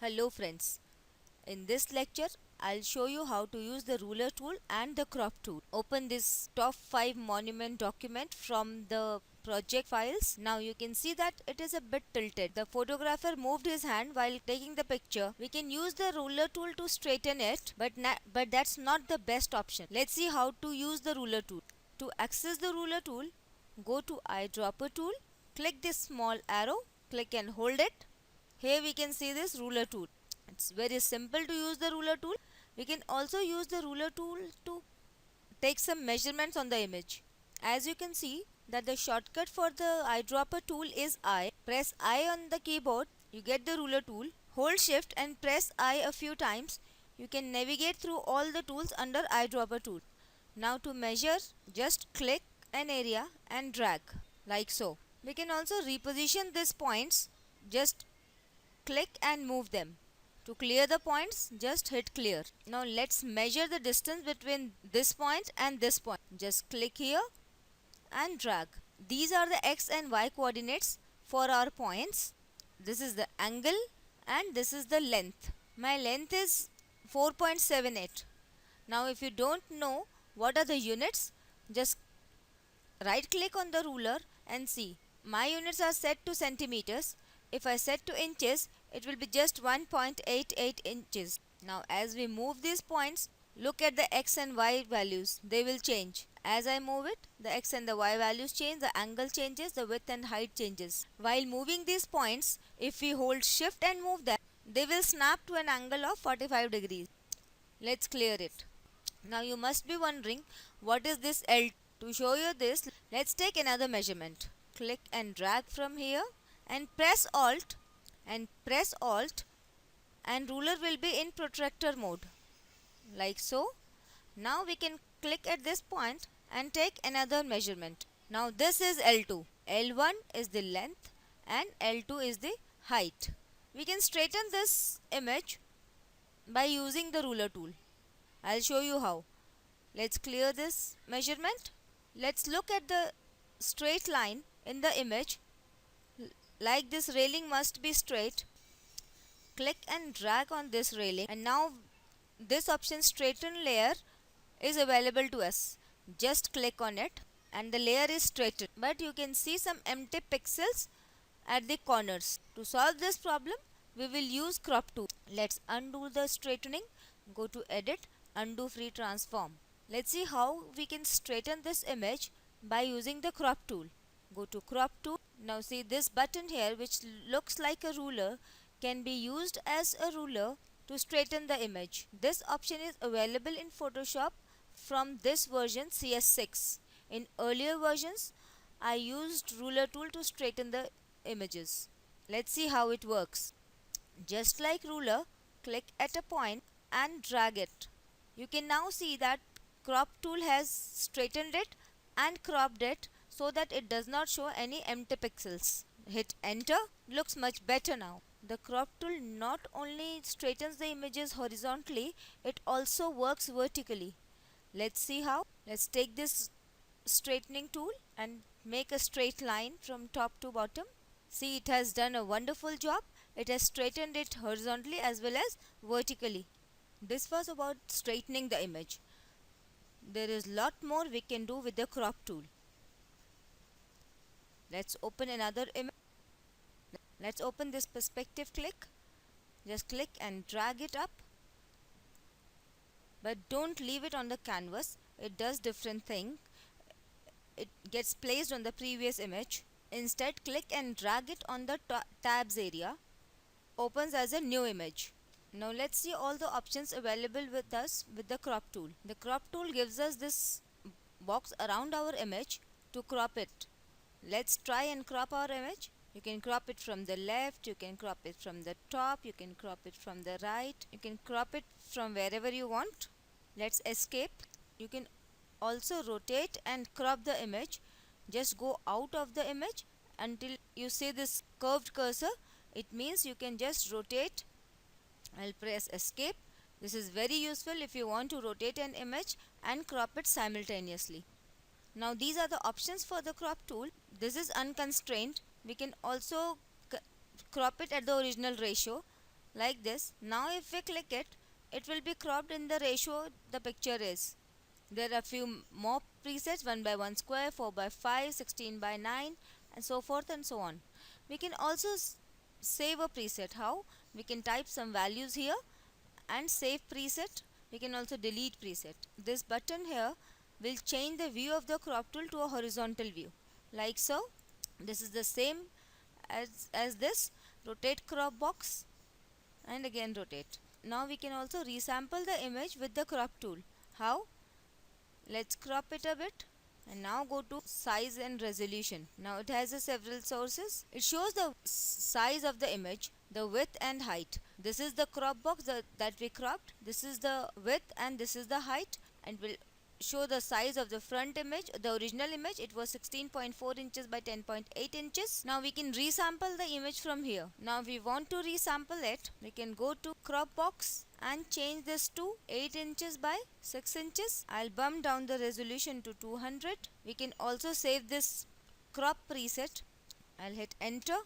Hello friends, in this lecture I'll show you how to use the ruler tool and the crop tool. Open this top 5 monument document from the project files. Now you can see that it is a bit tilted. The photographer moved his hand while taking the picture. We can use the ruler tool to straighten it, but that's not the best option. Let's see how to use the ruler tool. To access the ruler tool, go to eyedropper tool, click this small arrow, click and hold it. Here we can see this ruler tool. It's very simple to use the ruler tool. We can also use the ruler tool to take some measurements on the image. As you can see that the shortcut for the eyedropper tool is I. Press I on the keyboard, you get the ruler tool. Hold shift and press I a few times. You can navigate through all the tools under eyedropper tool. Now to measure, just click an area and drag like so. We can also reposition these points. Just click and move them. To clear the points, just hit clear. Now let's measure the distance between this point and this point. Just click here and drag. These are the x and y coordinates for our points. This is the angle and this is the length. My length is 4.78. Now if you don't know what are the units, just right click on the ruler and see. My units are set to centimeters. If I set to inches, it will be just 1.88 inches. Now as we move these points, look at the x and y values. They will change. As I move it, the x and the y values change, the angle changes, the width and height changes. While moving these points, if we hold shift and move them, they will snap to an angle of 45 degrees. Let's clear it. Now you must be wondering, what is this L? To show you this, let's take another measurement. Click and drag from here and press Alt and ruler will be in protractor mode like so. Now we can click at this point and take another measurement. Now this is L2. L1 is the length and L2 is the height. We can straighten this image by using the ruler tool. I'll show you how. Let's clear this measurement. Let's look at the straight line in the image. Like this railing must be straight. Click and drag on this railing and now this option straighten layer is available to us. Just click on it and the layer is straightened, but you can see some empty pixels at the corners. To solve this problem, we will use crop tool. Let's undo the straightening. Go to edit, undo free transform. Let's see how we can straighten this image by using the crop tool. Go to crop tool. Now see this button here which looks like a ruler can be used as a ruler to straighten the image. This option is available in Photoshop from this version CS6. In earlier versions, I used ruler tool to straighten the images. Let's see how it works. Just like ruler, click at a point and drag it. You can now see that crop tool has straightened it and cropped it so that it does not show any empty pixels. Hit enter. Looks much better now. The crop tool not only straightens the images horizontally, it also works vertically. Let's see how. Let's take this straightening tool and make a straight line from top to bottom. See, it has done a wonderful job. It has straightened it horizontally as well as vertically. This was about straightening the image. There is lot more we can do with the crop tool. Let's open another image. Let's open this perspective click. Just click and drag it up. But don't leave it on the canvas. It does different thing. It gets placed on the previous image. Instead, click and drag it on the tabs area. Opens as a new image. Now let's see all the options available with us with the crop tool. The crop tool gives us this box around our image to crop it. Let's try and crop our image. You can crop it from the left, you can crop it from the top, you can crop it from the right, you can crop it from wherever you want. Let's escape. You can also rotate and crop the image. Just go out of the image until you see this curved cursor. It means you can just rotate. I'll press escape. This is very useful if you want to rotate an image and crop it simultaneously. Now these are the options for the crop tool. This is unconstrained. We can also crop it at the original ratio. like this. Now if we click it, it will be cropped in the ratio the picture is. There are few more presets: 1 by 1 square, 4 by 5, 16 by 9, and so forth and so on. We can also save a preset. How? We can type some values here and save preset. We can also delete preset. This button here will change the view of the crop tool to a horizontal view, like so. This is the same as this. Rotate crop box and again rotate. Now we can also resample the image with the crop tool. How? Let's crop it a bit, and now go to size and resolution. Now it has several sources. It shows the size of the image, the width and height. This is the crop box that we cropped. This is the width and this is the height, and will show the size of the front image. The original image, it was 16.4 inches by 10.8 inches. Now we can resample the image from here. Now if we want to resample it, we can go to crop box and change this to 8 inches by 6 inches. I'll bump down the resolution to 200. We can also save this crop preset. I'll hit enter.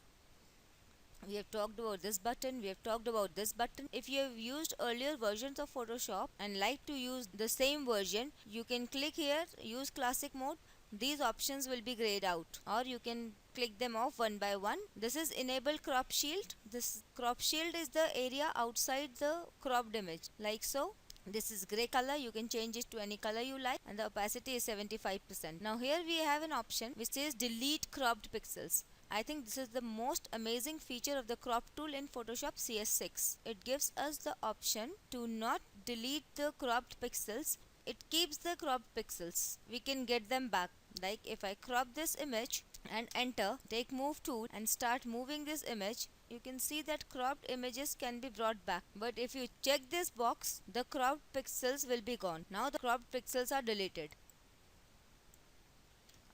We have talked about this button, we have talked about this button. If you have used earlier versions of Photoshop and like to use the same version, you can click here, use classic mode. These options will be grayed out, or you can click them off one by one. This is enable crop shield. This crop shield is the area outside the cropped image, like so. This is gray color. You can change it to any color you like, and the opacity is 75%. Now here we have an option which says delete cropped pixels. I think this is the most amazing feature of the crop tool in Photoshop CS6. It gives us the option to not delete the cropped pixels. It keeps the cropped pixels. We can get them back. Like if I crop this image and enter, take move tool and start moving this image, you can see that cropped images can be brought back. But if you check this box, the cropped pixels will be gone. Now the cropped pixels are deleted.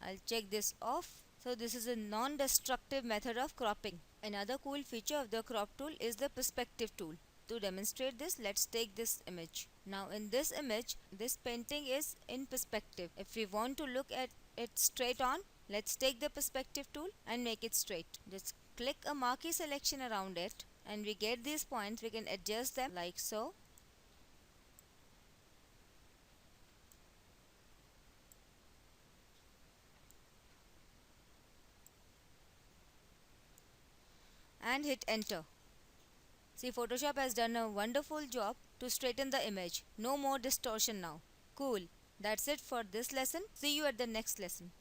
I'll check this off. So this is a non-destructive method of cropping. Another cool feature of the crop tool is the perspective tool. To demonstrate this, let's take this image. Now in this image, this painting is in perspective. If we want to look at it straight on, let's take the perspective tool and make it straight. Just click a marquee selection around it and we get these points. We can adjust them like so. And hit enter. See, Photoshop has done a wonderful job to straighten the image. No more distortion now. Cool. That's it for this lesson. See you at the next lesson.